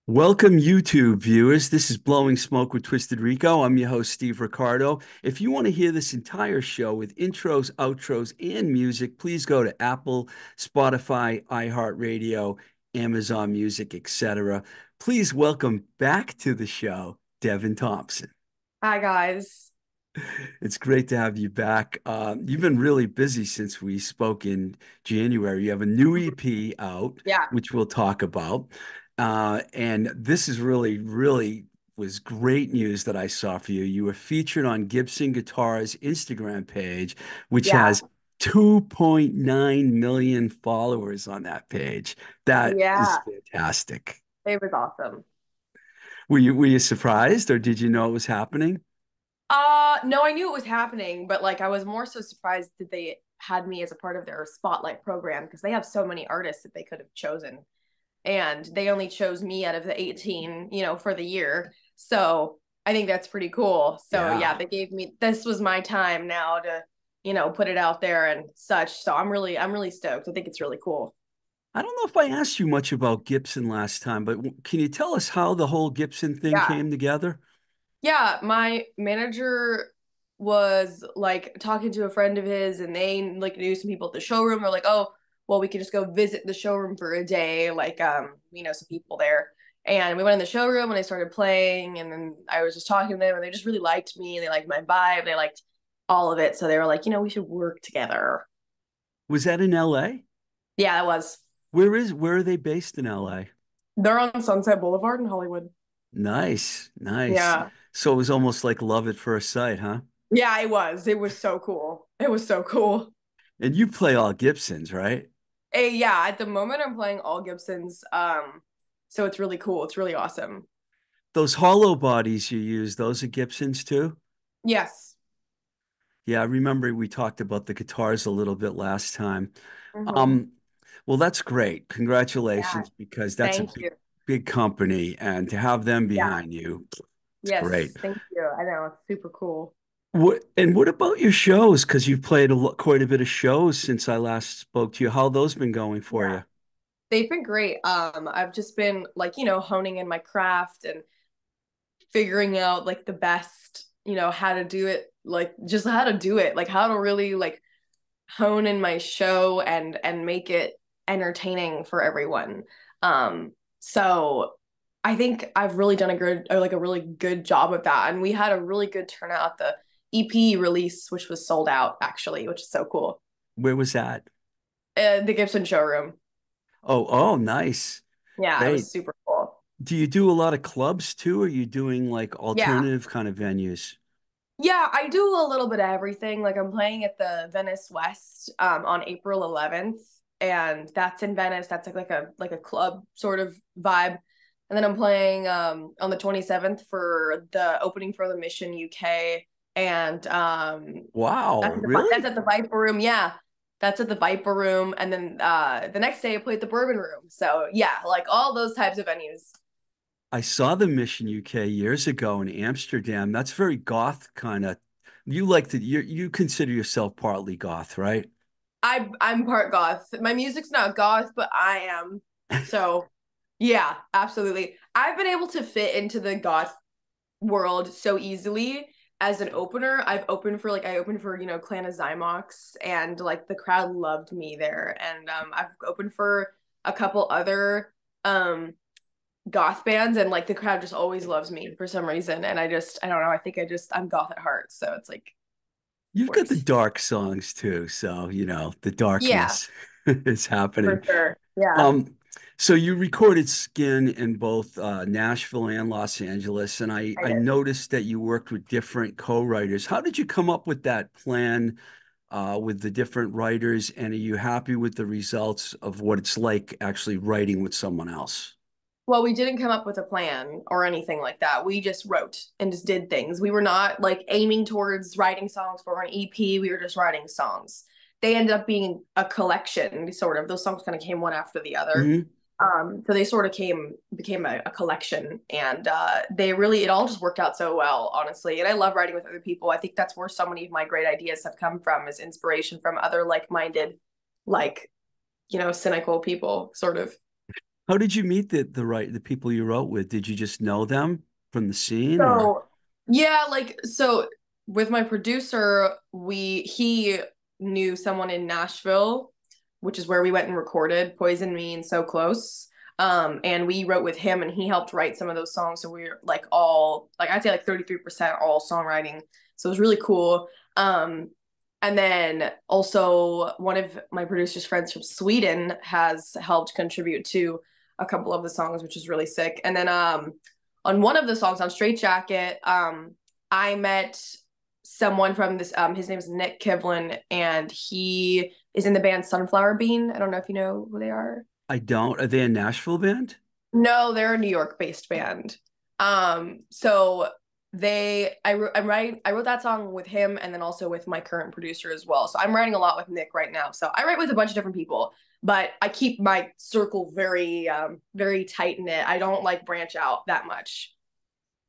Welcome, YouTube viewers. This is Blowing Smoke with Twisted Rico. I'm your host, Steve Riccardo. If you want to hear this entire show with intros, outros, and music, please go to Apple, Spotify, iHeartRadio, Amazon Music, etc. Please welcome back to the show, Devon Thompson. Hi guys. It's great to have you back. You've been really busy since we spoke in January. You have a new EP out, Yeah. which we'll talk about. And this is really was great news that I saw for you. You were featured on Gibson Guitars Instagram page, which Yeah. has 2.9 million followers on that page. That is Yeah. fantastic. It was awesome. Were you surprised or did you know it was happening? No, I knew it was happening, but like I was more so surprised that they had me as a part of their spotlight program because they have so many artists that they could have chosen. And they only chose me out of the 18, for the year. So I think that's pretty cool. So yeah, Yeah. they gave me this was my time now to, put it out there and such. So I'm really stoked. I think it's really cool. I don't know if I asked you much about Gibson last time, but can you tell us how the whole Gibson thing Yeah. came together? Yeah, my manager was like talking to a friend of his and they like knew some people at the showroom. They're like, oh, well, we could just go visit the showroom for a day, like we know some people there. And we went in the showroom and I started playing and then I was just talking to them and they just really liked me. They liked my vibe, they liked all of it. So they were like, we should work together. Was that in LA? Yeah, it was. Where are they based in LA? They're on Sunset Boulevard in Hollywood. Nice, nice. Yeah. So it was almost like love at first sight, huh? Yeah, it was. It was so cool. It was so cool. And you play all Gibsons, right? Yeah, at the moment I'm playing all Gibsons. So it's really cool. It's really awesome. Those hollow bodies you use, those are Gibsons too? Yes. Yeah, I remember we talked about the guitars a little bit last time. Hmm. Um, well, that's great. Yeah. Congratulations, because that's a Thank big, you. big company, and to have them Yeah. behind you, it's great. Yes. Thank you. I know. It's super cool. What about your shows? Because you've played quite a bit of shows since I last spoke to you. How those been going for Yeah. you? They've been great. I've just been like, honing in my craft and figuring out like the best, how to do it, like just how to do it, like how to really like hone in my show and make it entertaining for everyone. So I think I've really done a good or like a really good job of that. And we had a really good turnout at the EP release, which was sold out actually, which is so cool. Where was that? The Gibson showroom. Oh, nice. Yeah, it Great. was super cool. Do you do a lot of clubs too? Or are you doing like Yeah. alternative kind of venues? Yeah, I do a little bit of everything. Like I'm playing at the Venice West on April 11th, and that's in Venice. That's like a club sort of vibe. And then I'm playing on the 27th for the opening for the Mission UK, and Wow, that's really? at the Viper Room. Yeah, that's at the Viper Room. And then the next day I played the Bourbon Room. So yeah, like all those types of venues. I saw the Mission UK years ago in Amsterdam. That's very goth kind of. You consider yourself partly goth, right? I'm part goth. My music's not goth, but I am. So yeah, absolutely. I've been able to fit into the goth world so easily as an opener. I opened for, Clan of Zymox and like the crowd loved me there. And I've opened for a couple other goth bands and like the crowd just always loves me for some reason. And I don't know, I'm goth at heart. So it's like You've got the works. dark songs too, so the Yeah, darkness is for happening. sure. Yeah. Um, so you recorded Skin in both Nashville and Los Angeles, and I I did. noticed that you worked with different co-writers. How did you come up with that plan with the different writers, and are you happy with the results of what it's like actually writing with someone else? Well, we didn't come up with a plan or anything like that. We just wrote and just did things. We were not like aiming towards writing songs for an EP. We were just writing songs. They ended up being a collection, sort of. Those songs kind of came one after the other. Hmm. So they sort of became a collection, and it all just worked out so well, honestly. And I love writing with other people. I think that's where so many of my great ideas have come from, is inspiration from other like-minded, like cynical people, sort of. How did you meet the people you wrote with? Did you just know them from the scene or? So yeah, like so with my producer, he knew someone in Nashville, which is where we went and recorded Poison Me and So Close. And we wrote with him and he helped write some of those songs. So we are like all like I'd say like 33% all songwriting. So it was really cool. And then also one of my producer's friends from Sweden has helped contribute to a couple of the songs, which is really sick. And then on one of the songs on Straight Jacket, I met someone from this. His name is Nick Kivlin, and he is in the band Sunflower Bean. I don't know if you know who they are. I don't. Are they a Nashville band? No, they're a New York-based band. So I wrote that song with him, and then also with my current producer as well. So I'm writing a lot with Nick right now. So I write with a bunch of different people, but I keep my circle very, very tight knit. I don't like branch out that much.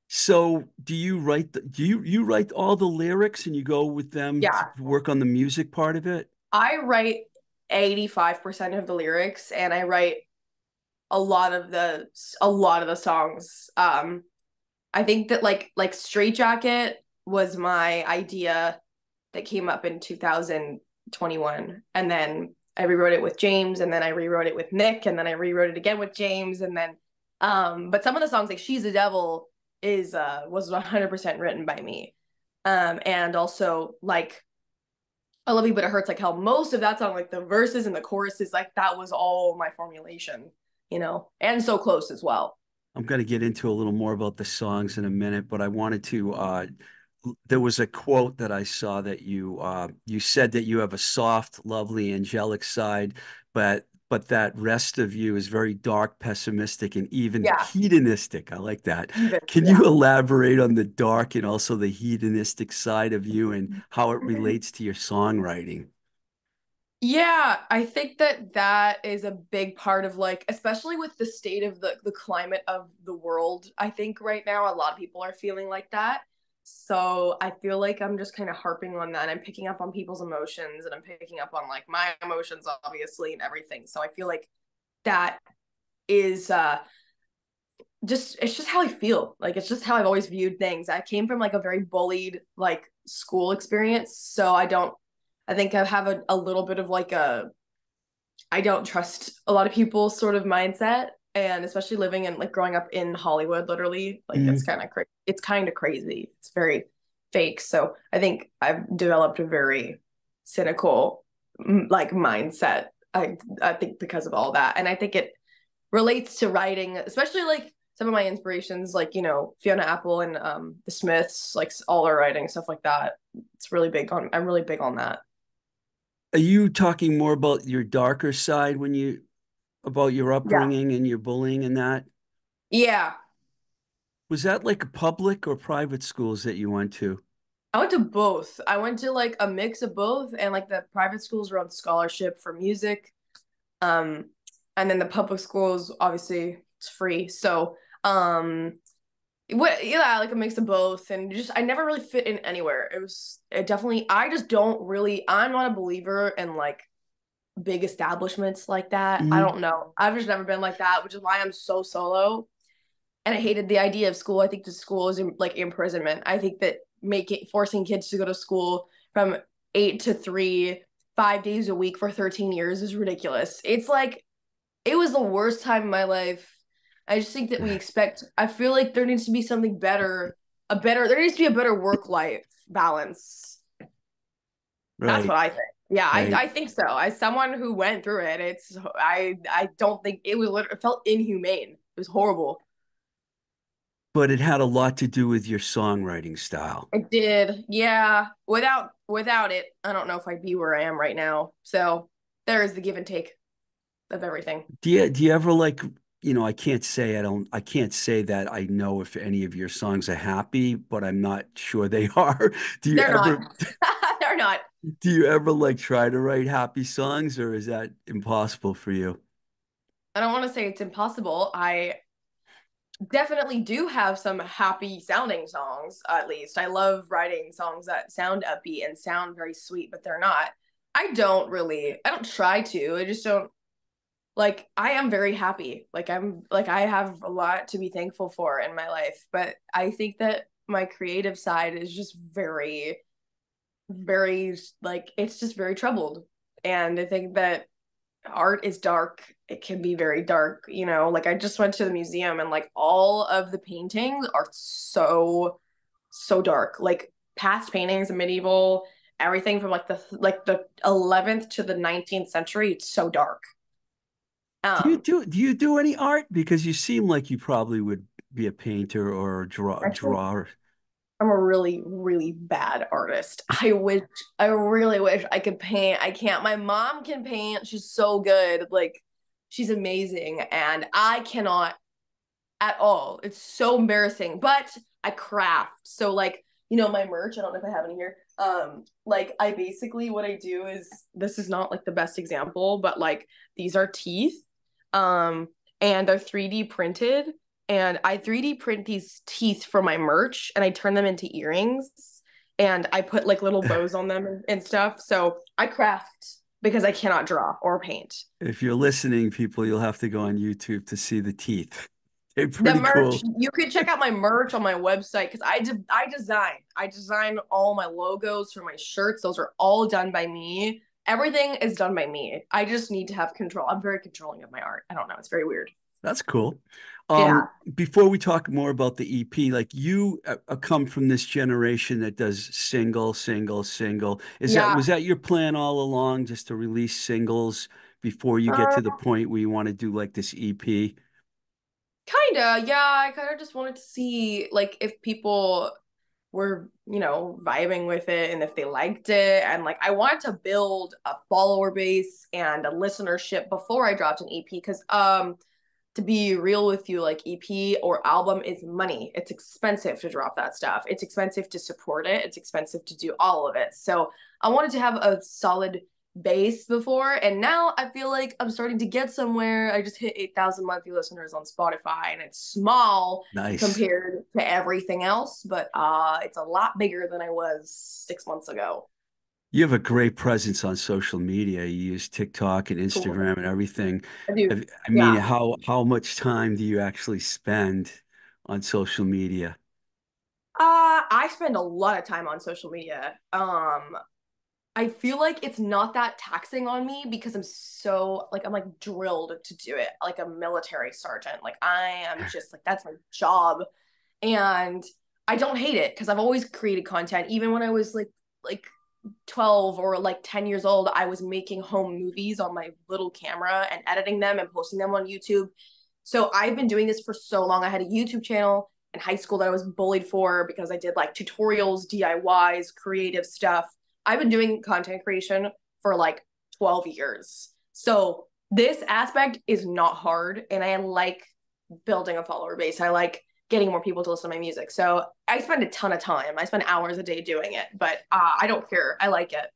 So do you write do you write all the lyrics and you go with them to Yeah, work on the music part of it? I write 85% of the lyrics, and I write a lot of the songs. I think that like Straight Jacket was my idea that came up in 2021, and then I rewrote it with James, and then I rewrote it with Nick, and then I rewrote it again with James, and then but some of the songs like She's the Devil is was 100% written by me. And also like I Love You But It Hurts Like Hell, most of that song, like the verses and the choruses, like that was all my formulation, and So Close as well. I'm going to get into a little more about the songs in a minute, but I wanted to there was a quote that I saw that you said that you have a soft, lovely, angelic side, but that rest of you is very dark, pessimistic, and even Yeah, hedonistic. I like that. even Can you yeah. elaborate on the dark and also the hedonistic side of you and how it relates to your songwriting? Yeah, I think that that is a big part of like, especially with the state of the climate of the world. I think right now a lot of people are feeling like that. So I feel like I'm just kind of harping on that. I'm picking up on people's emotions and I'm picking up on like my emotions, obviously, and everything. So I feel like that is just it's just how I feel. Like it's just how I've always viewed things. I came from like a very bullied like school experience, so I think I have a little bit of like a I don't trust a lot of people sort of mindset, and especially living and like growing up in Hollywood literally, like it's Mm. kind of it's kind of crazy. It's very fake. So I think I've developed a very cynical like mindset. I think because of all that. And I think it relates to writing, especially like some of my inspirations, like Fiona Apple and the Smiths, like all their writing stuff like that. It's really big on. I'm really big on that. Are you talking more about your darker side when you about your Yeah. upbringing and your bullying and that? Yeah. Was that like public or private schools that you went to? I went to both. I went to like a mix of both, and like the private schools were on scholarship for music. Um, and then the public schools, obviously, it's free. So, yeah, like a mix of both, and just I never really fit in anywhere. It definitely. I just don't really. I'm not a believer in like big establishments like that. I Hmm. don't know. I've just never been like that, which is why I'm so solo. And I hated the idea of school. I think the school is like imprisonment. I think that making forcing kids to go to school from 8 to 3, 5 days a week for 13 years is ridiculous. It's like it was the worst time in my life. I just think that I feel like there needs to be something better, there needs to be a better work life balance. That's Right, what I think. Yeah, right. I think so. As someone who went through it, I don't think it felt inhumane. It was horrible. But it had a lot to do with your songwriting style. I did. Yeah. Without it, I don't know if I'd be where I am right now. So there is the give and take of everything. Do you ever like, I can't say that I know if any of your songs are happy, but I'm not sure they are. Do you They're not. ever They're not. do you ever like try to write happy songs or is that impossible for you? I don't want to say it's impossible. I definitely do have some happy sounding songs, at least. I love writing songs that sound upbeat and sound very sweet, but they're not. I don't try to. I just don't. like I am very happy. Like I have a lot to be thankful for in my life, but I think that my creative side is just very, very like it's just very troubled. And I think that art is dark. It can be very dark, you know. Like I just went to the museum and like all of the paintings are so dark. Like past paintings, medieval, everything from like the 11th to the 19th century, it's so dark. Um Do you do any art? Because you seem like you probably would be a painter or a actually drawer. I'm a really, really bad artist. I really wish I could paint. I can't. My mom can paint. She's so good. Like, she's amazing. And I cannot at all. It's so embarrassing. But I craft. So, like, my merch, I don't know if I have any here. Like, I basically, what I do is, this is not like the best example, but like, these are teeth. Um, and they're 3D printed and I 3D print these teeth for my merch and I turn them into earrings and I put like little bows on them and stuff. So I craft because I cannot draw or paint. If you're listening, people, you'll have to go on YouTube to see the teeth. They're The pretty merch, cool. you could check out my merch on my website because I design all my logos for my shirts. Those are all done by me. Everything is done by me. I just need to have control. I'm very controlling of my art. I don't know. It's very weird. That's cool. Yeah. Before we talk more about the EP, like you come from this generation that does single, single, single. Was Yeah. that your plan all along, just to release singles before you get to the Um, point where you want to do like this EP? Kinda, yeah. I kind of just wanted to see like if people were, vibing with it and if they liked it. And like I wanted to build a follower base and a listenership before I dropped an EP because to be real with you, like EP or album is money. It's expensive to drop that stuff. It's expensive to support it. It's expensive to do all of it. So I wanted to have a solid base before, and now I feel like I'm starting to get somewhere. I just hit 8,000 monthly listeners on Spotify, and it's small Nice. compared to everything else, but it's a lot bigger than I was 6 months ago. You have a great presence on social media. You use TikTok and Cool. Instagram and everything. I do. I mean, Yeah. how much time do you actually spend on social media? I spend a lot of time on social media. I feel like it's not that taxing on me because I'm like drilled to do it like a military sergeant. Like I am just like that's my job. And I don't hate it because I've always created content. Even when I was like 12 or like 10 years old, I was making home movies on my little camera and editing them and posting them on YouTube. So I've been doing this for so long. I had a YouTube channel in high school that I was bullied for because I did like tutorials, DIYs, creative stuff. I've been doing content creation for like 12 years. So this aspect is not hard. And I like building a follower base. I like getting more people to listen to my music. So I spend a ton of time. I spend hours a day doing it, but I don't care. I like it.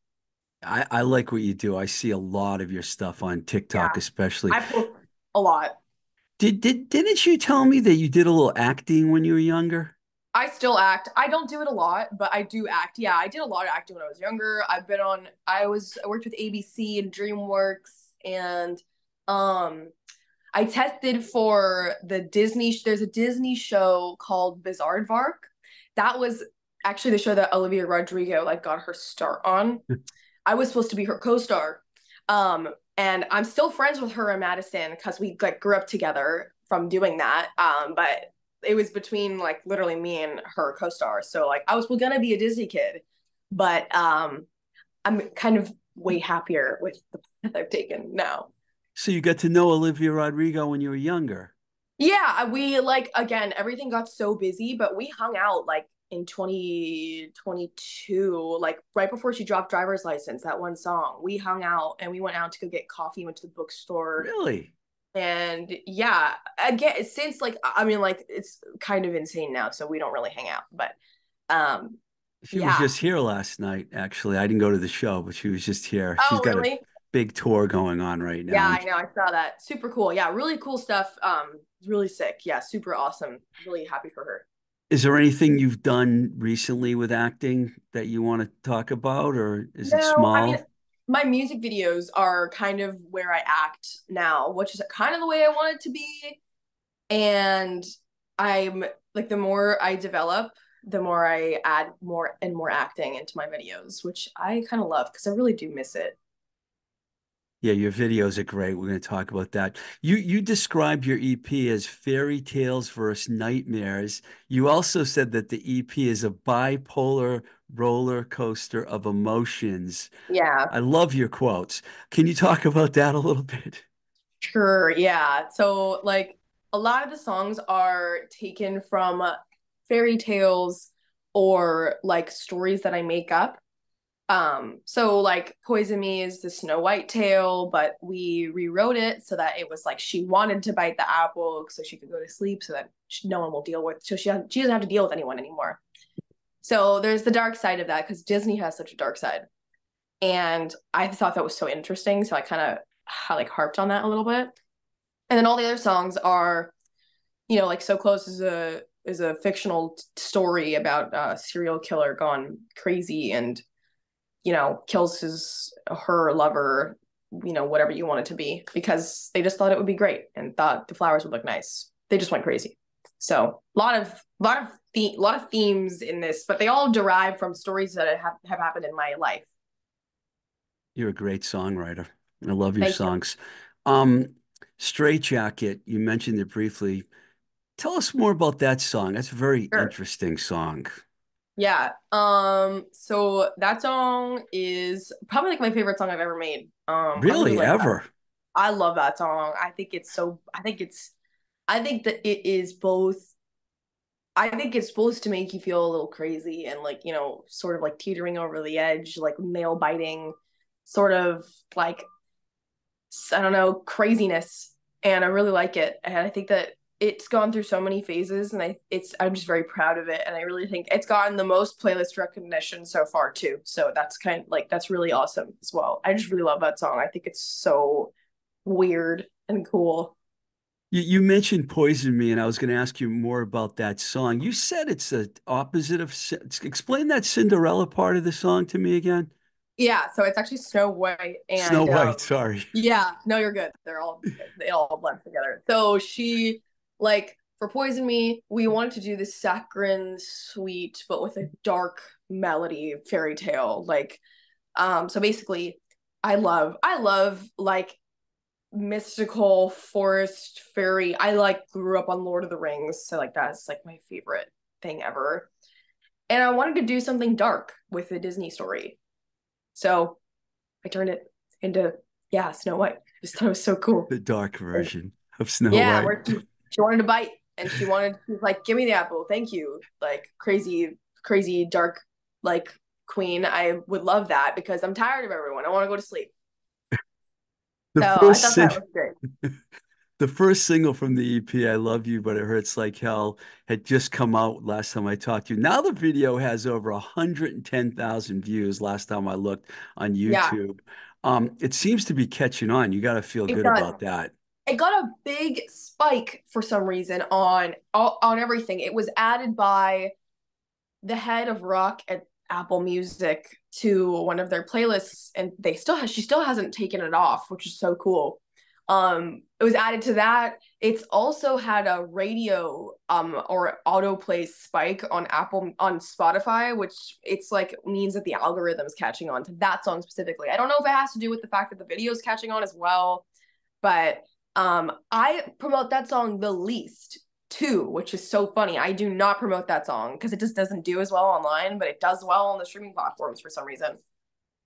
I like what you do. I see a lot of your stuff on TikTok, Yeah. especially. I post a lot. Didn't you tell me that you did a little acting when you were younger? I still act. I don't do it a lot, but I do act. Yeah, I did a lot of acting when I was younger. I worked with ABC and DreamWorks and um I tested for there's a Disney show called Bizarre Vark. That was actually the show that Olivia Rodrigo like got her start on. I was supposed to be her co-star. And I'm still friends with her and Madison because we like grew up together from doing that. But it was between like literally me and her co-star. So like I was gonna be a Disney kid, but I'm kind of way happier with the path I've taken now. So you got to know Olivia Rodrigo when you were younger. Yeah, we like again, everything got so busy, but we hung out like in 2022, like right before she dropped driver's license, that one song. We hung out and we went out to go get coffee, went to the bookstore. Really? And yeah, again, since like I mean like it's kind of insane now, so we don't really hang out, but um She was yeah. just here last night, actually. I didn't go to the show, but she was just here. She's Oh, got a really? big tour going on right Yeah, now. I know. I saw that. Super cool. Yeah, really cool stuff. Really sick. Yeah, super awesome. Really happy for her. Is there anything you've done recently with acting that you want to talk about, or is it No, I mean, small? my music videos are kind of where I act now, which is kind of the way I want it to be. And I'm like, the more I develop, the more I add more and more acting into my videos, which I kind of love because I really do miss it. Yeah, your videos are great. We're going to talk about that. You described your EP as fairy tales versus nightmares. You also said that the EP is a bipolar roller coaster of emotions. Yeah, I love your quotes. Can you talk about that a little bit? sure. Yeah. So, like, a lot of the songs are taken from fairy tales or like stories that I make up. So like Poison Me is the Snow White tale, but we rewrote it so that it was like she wanted to bite the apple so she could go to sleep so that no one will deal with, so she doesn't have to deal with anyone anymore. So there's the dark side of that because Disney has such a dark side. And I thought that was so interesting. So I kind of like harped on that a little bit. And then all the other songs are, like So Close is a fictional story about a serial killer gone crazy and kills her lover, whatever you want it to be, because they just thought it would be great and thought the flowers would look nice. They just went crazy. So a lot of themes in this, but they all derive from stories that have happened in my life. You're a great songwriter. I love your Thank you. songs. Um, Straight Jacket, you mentioned it briefly. Tell us more about that song. That's a very Sure. interesting song. Yeah. So that song is probably like my favorite song I've ever made. Probably Really, like ever? I love that song. I think that it is both. I think it's supposed to make you feel a little crazy and like, sort of like teetering over the edge, like nail biting, sort of like, I don't know, craziness. And I really like it. And I think that it's gone through so many phases and I'm just very proud of it. And I really think it's gotten the most playlist recognition so far too. So that's kind of like, that's really awesome as well. I just really love that song. I think it's so weird and cool. You mentioned Poison Me, and I was going to ask you more about that song. You said it's the opposite of, explain that Cinderella part of the song to me again. Yeah, so it's actually Snow White Snow and White, sorry. yeah, no, you're good. They all blend together. So she like for Poison Me, we wanted to do this saccharine sweet, but with a dark melody fairy tale. Like, so basically, I love like mystical forest fairy. I like grew up on Lord of the Rings, so like that's like my favorite thing ever. And I wanted to do something dark with a Disney story. So I turned it into, yeah, Snow White. I just thought it was so cool. The dark And version of Snow yeah, White. where she wanted to bite and she was like, give me the apple, thank you. Like crazy, crazy dark like queen. I would love that because I'm tired of everyone. I want to go to sleep. The So I first thought that sing was great. the first single from the EP, I Love You, But It Hurts Like Hell, had just come out last time I talked to you. Now the video has over 110,000 views last time I looked on Yeah, YouTube. It seems to be catching on. You got to feel it good does. about that. It got a big spike for some reason on everything. It was added by the head of rock at Apple Music to one of their playlists, and she still hasn't taken it off, which is so cool. It was added to that. It's also had a radio or autoplay spike on Spotify, which it's like means that the algorithm's catching on to that song specifically. I don't know if it has to do with the fact that the video's catching on as well, but I promote that song the least too, which is so funny. I do not promote that song because it just doesn't do as well online, but it does well on the streaming platforms for some reason.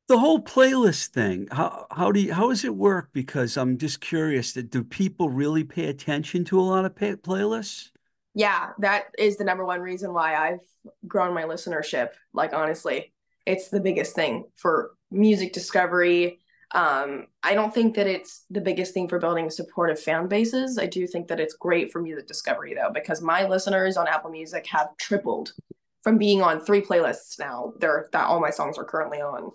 The whole playlist thing, how does it work? Because I'm just curious, do people really pay attention to a lot of playlists? Yeah, that is the number one reason why I've grown my listenership. Like honestly, it's the biggest thing for music discovery. I don't think that it's the biggest thing for building supportive fan bases. I do think that it's great for music discovery though, because my listeners on Apple Music have tripled from being on 3 playlists now. That all my songs are currently on.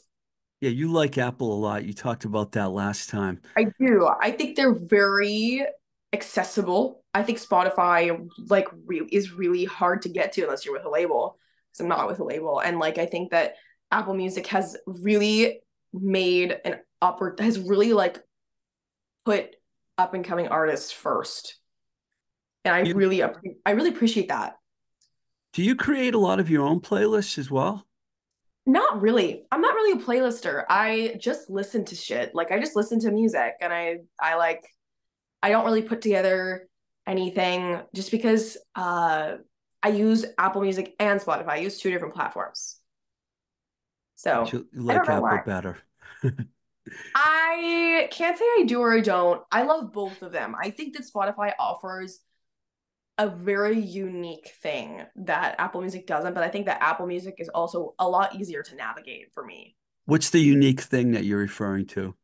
Yeah, you like Apple a lot. You talked about that last time. I do. I think they're very accessible. I think Spotify is really hard to get to unless you're with a label. Because I'm not with a label, and like I think that Apple Music has really made an has really like put up and coming artists first. And You, I really appreciate that. do you create a lot of your own playlists as well? Not really. I'm not really a playlister. I just listen to shit. Like I just listen to music and I like I don't really put together anything just because I use Apple Music and Spotify. I use two different platforms. But So you I don't like know Apple why. better. I can't say I do or I don't. I love both of them. I think that Spotify offers a very unique thing that Apple Music doesn't, but I think that Apple Music is also a lot easier to navigate for me. What's the unique thing that you're referring to?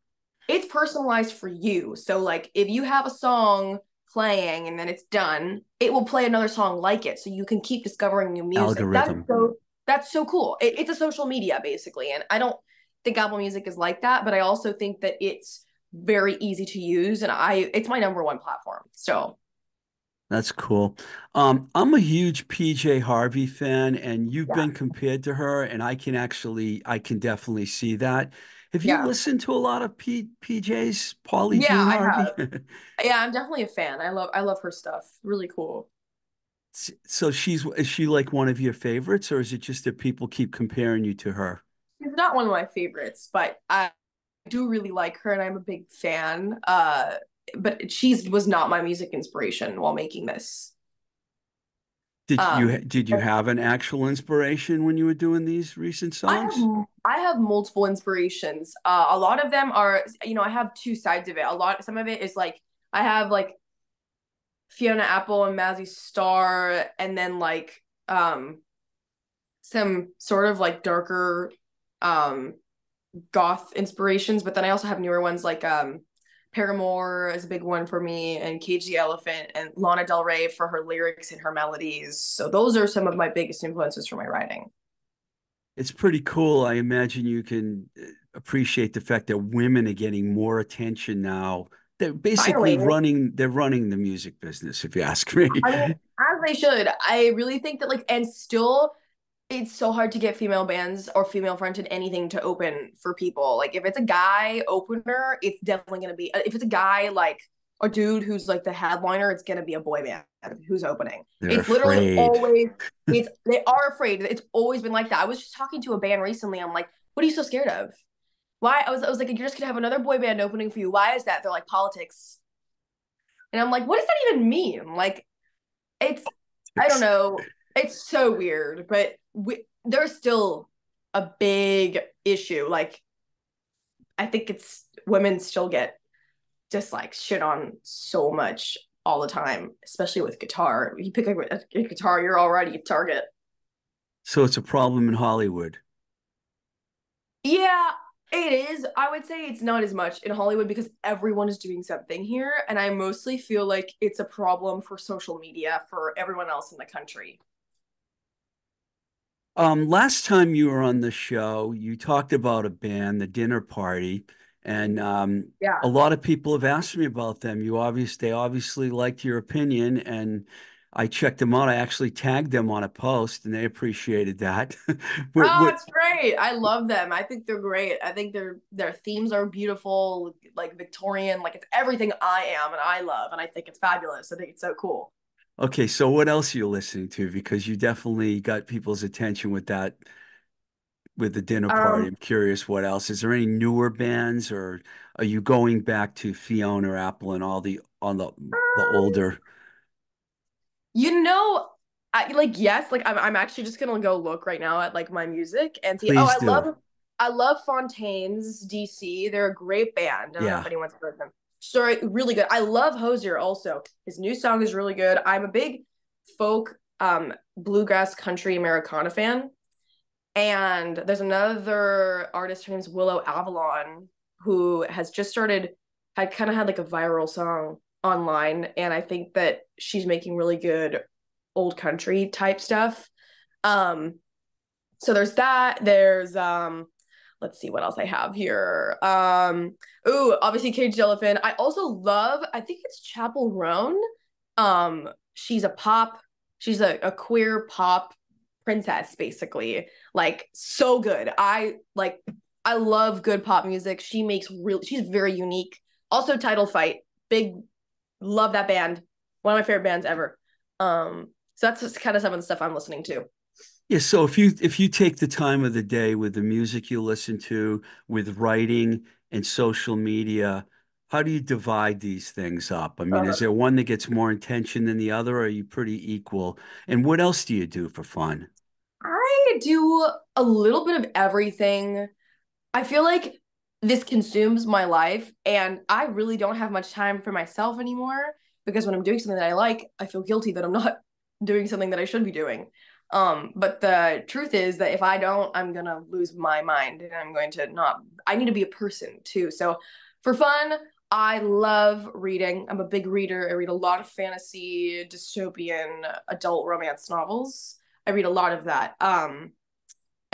It's personalized for you. So like if you have a song playing and then it's done, it will play another song like it so you can keep discovering new music. Algorithm. That's so cool. It's a social media basically, and I don't think Apple Music is like that, but I also think that it's very easy to use and I it's my number one platform. So, That's cool. I'm a huge PJ Harvey fan, and you've yeah. been compared to her, and I can definitely see that. Have you Yeah. listened to a lot of PJ's, Paulie Yeah, Jean I Harvey? have. Yeah, I'm definitely a fan. I love her stuff. Really cool. So is she like one of your favorites, or is it just that people keep comparing you to her? She's not one of my favorites, but I do really like her and I'm a big fan. But she was not my music inspiration while making this. Um, Did you have an actual inspiration when you were doing these recent I songs? have I have multiple inspirations. A lot of them are, I have two sides of it. Some of it is like I have like Fiona Apple and Mazzy Star, and then like some sort of like darker um goth inspirations, but then I also have newer ones like Paramore is a big one for me, and Cage the Elephant and Lana Del Rey for her lyrics and her melodies. So those are some of my biggest influences for my writing. It's pretty cool. I imagine you can appreciate the fact that women are getting more attention now. Finally, They're running the music business, if you ask me. I mean, as they should. I really think that like, and still it's so hard to get female bands or female fronted anything to open for people. Like if it's a guy opener, it's definitely gonna be if it's a guy like a dude who's like the headliner, it's gonna be a boy band who's opening. They're It's literally afraid. always it's they are afraid. It's always been like that. I was just talking to a band recently. I'm like, what are you so scared of? Why? I was like, you're just gonna have another boy band opening for you. Why is that? They're like politics. And I'm like, what does that even mean? Like it's I don't know. It's so weird, but there's still a big issue. Like I think it's women still get just like shit on so much all the time, especially with guitar. You pick up a guitar, you're already a target. So it's a problem in Hollywood. Yeah, it is. I would say it's not as much in Hollywood because everyone is doing something here, and I mostly feel like it's a problem for social media for everyone else in the country. Last time you were on the show, you talked about a band, The Dinner Party, and Yeah. a lot of people have asked me about them. They obviously liked your opinion, and I checked them out. I actually tagged them on a post, and they appreciated that. Oh, it's great. I love them. I think they're great. I think their themes are beautiful, like Victorian, like it's everything I am and I love, and I think it's fabulous. I think it's so cool. Okay, so what else are you listening to? Because you definitely got people's attention with that, with the dinner party. Um, I'm curious what else. Is there any newer bands, or are you going back to Fiona Apple and all the older? you know, I like yes, like I'm actually just gonna go look right now at like my music and see. Oh, Please do. I love Fontaine's DC. They're a great band. I don't know if Yeah. anyone's heard of them. Sorry, really good. I love Hosier also. His new song is really good. I'm a big folk bluegrass country Americana fan. And there's another artist, her name's Willow Avalon, who has just had kind of had like a viral song online. And I think that she's making really good old country type stuff. Um, so there's that. There's let's see what else I have here. Ooh, obviously Cage the Elephant. I also love, I think it's Chapel Roan. She's a pop, she's a queer pop princess, basically. Like so good. I like I love good pop music. She's very unique. Also, Title Fight, big love that band. One of my favorite bands ever. So that's just kind of some of the stuff I'm listening to. Yeah, so if you take the time of the day with the music you listen to, with writing and social media, how do you divide these things up? I mean, is Uh, there one that gets more attention than the other, or are you pretty equal? And what else do you do for fun? I do a little bit of everything. I feel like this consumes my life, and I really don't have much time for myself anymore because when I'm doing something that I like, I feel guilty that I'm not doing something that I should be doing. But the truth is that if I don't, I'm gonna lose my mind and I'm going to not, I need to be a person too. So for fun, I love reading. I'm a big reader. I read a lot of fantasy, dystopian, adult romance novels. I read a lot of that. And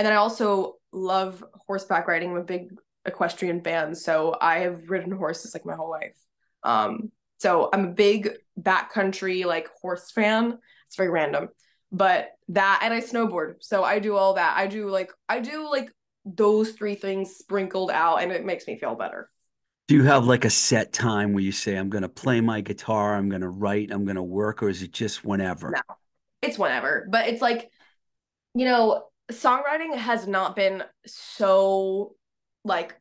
then I also love horseback riding. I'm a big equestrian fan, so I have ridden horses like my whole life. So I'm a big backcountry like horse fan. It's very random, but that and I snowboard. So I do all that. I do like those three things sprinkled out, and it makes me feel better. Do you have like a set time where you say, I'm going to play my guitar, I'm going to write, I'm going to work, or is it just No, whenever? it's whenever, but it's like songwriting has not been so like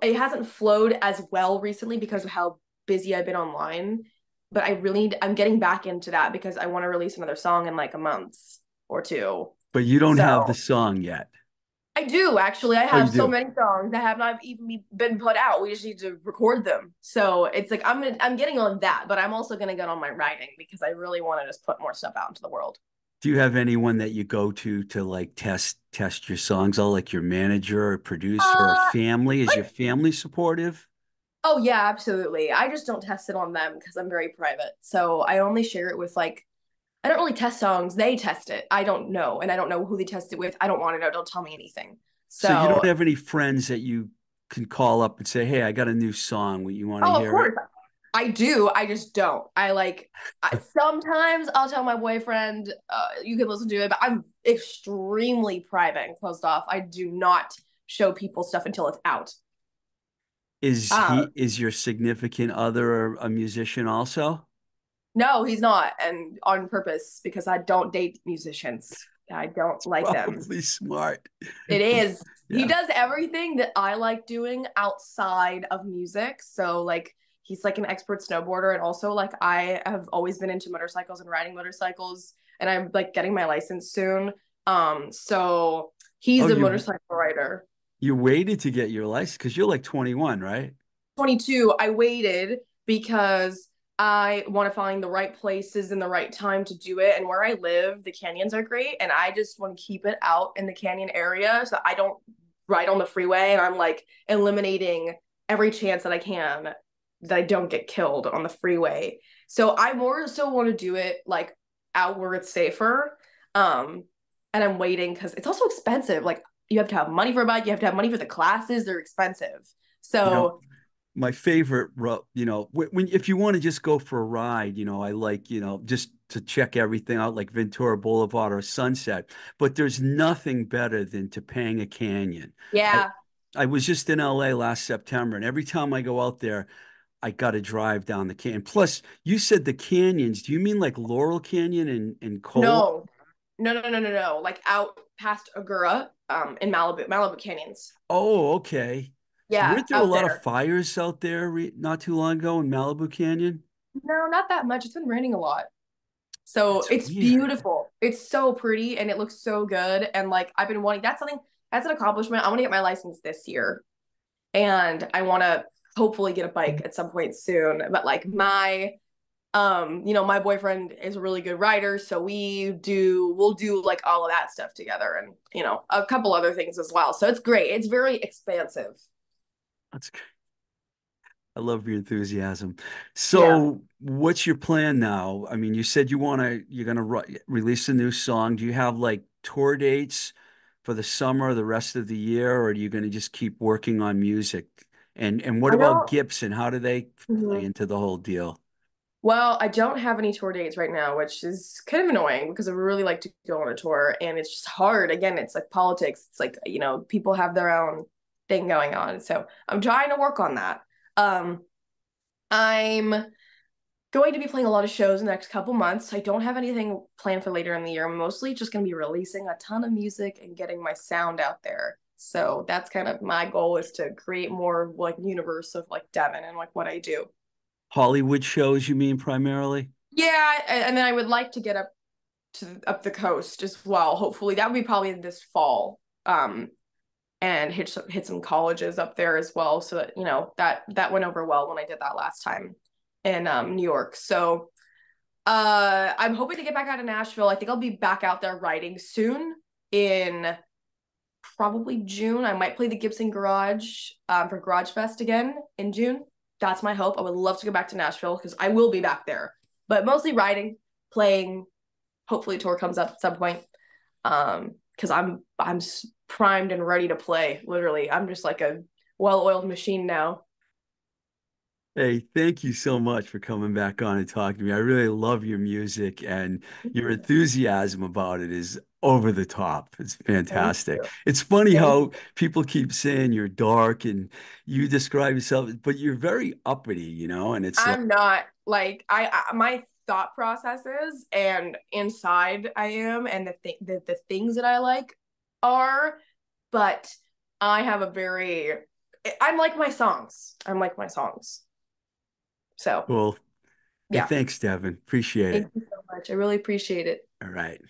it hasn't flowed as well recently because of how busy I've been online. But I'm getting back into that because I want to release another song in like a month or two. But you don't So have the song yet. I do actually. I Oh, you have so do. many songs that have not even been put out. We just need to record them. So it's like I'm getting on that, but I'm also gonna get on my writing because I really want to just put more stuff out into the world. Do you have anyone that you go to like test your songs out, like your manager or producer or Uh, family? Is your like family supportive? Oh yeah, absolutely. I just don't test it on them because I'm very private. So I only share it with like I don't really test songs. They test it. I don't know, and I don't know who they test it with. I don't want to know. Don't tell me anything. So you don't So, have any friends that you can call up and say, "Hey, I got a new song. What you want to oh, of hear it?" course I do. I just don't. Sometimes I'll tell my boyfriend, you can listen to it, but I'm extremely private and closed off. I do not show people stuff until it's out. Um, Is your significant other a musician also? No, he's not, and on purpose because I don't date musicians. I don't like them. Probably smart. It is. He Yeah. does everything that I like doing outside of music. So like he's like an expert snowboarder and also like I have always been into motorcycles and riding motorcycles and I'm like getting my license soon. So Oh, he's a you motorcycle rider. you waited to get your license because you're like 21, right? 22, I waited because I want to find the right places and the right time to do it. And where I live, the canyons are great. And I just want to keep it out in the canyon area so I don't ride on the freeway. And I'm like eliminating every chance that I can that I don't get killed on the freeway. So I more so want to do it like out where it's safer. Um, and I'm waiting because it's also expensive. Like you have to have money for a bike, you have to have money for the classes, they're expensive. You know, So my favorite, when if you want to just go for a ride, I like, just to check everything out, like Ventura Boulevard or Sunset. But there's nothing better than Topanga Canyon. I yeah. I was just in LA last September, and every time I go out there, I got to drive down the canyon. Plus, you said the canyons. Do you mean like Laurel Canyon and Cola? No. No. Like out past Agura, in Malibu Canyons. Oh, okay. So Yeah, weren't there a out lot of there. fires out there not too long ago in Malibu Canyon? No, not that much. It's been raining a lot. So That's it's weird. beautiful. It's so pretty and it looks so good. And like I've been wanting that's an accomplishment. I want to get my license this year. And I want to hopefully get a bike at some point soon. But like my boyfriend is a really good rider, so we'll do like all of that stuff together and a couple other things as well. So it's great. It's very expansive. That's I love your enthusiasm. Yeah. So, what's your plan now? I mean, you said you're gonna release a new song. Do you have like tour dates for the summer, the rest of the year, or are you gonna just keep working on music? And what I about don't. Gibson? How do they play Mhm. into the whole deal? Well, I don't have any tour dates right now, which is kind of annoying because I really like to go on a tour and it's just hard. Again, it's like politics. It's like, people have their own. thing going on. So I'm trying to work on that. Um, I'm going to be playing a lot of shows in the next couple months. I don't have anything planned for later in the year. I'm mostly just going to be releasing a ton of music and getting my sound out there. So that's kind of my goal, is to create more like universe of like Devon and like what I do. Hollywood shows, you mean primarily? Yeah, and then I would like to get up the coast as well. Hopefully, that would be probably this fall. And hit some colleges up there as well. So that, that went over well when I did that last time in New York. So I'm hoping to get back out of Nashville. I think I'll be back out there writing soon in probably June. I might play the Gibson Garage for Garage Fest again in June. That's my hope. I would love to go back to Nashville because I will be back there, but mostly writing, playing. Hopefully, a tour comes up at some point. Because I'm primed and ready to play. Literally, I'm just like a well-oiled machine now. Hey, thank you so much for coming back on and talking to me. I really love your music, and your enthusiasm about it is over the top. It's Thank fantastic. you. It's funny Thank how you. people keep saying you're dark and you describe yourself, but you're very uppity, and it's like, I'm not like my thought processes and inside I am, and the things that I like are, but I have a very I'm like my songs. I'm like my songs. So well, hey, yeah. thanks, Devin. Appreciate Thank it. you so much. I really appreciate it. All right.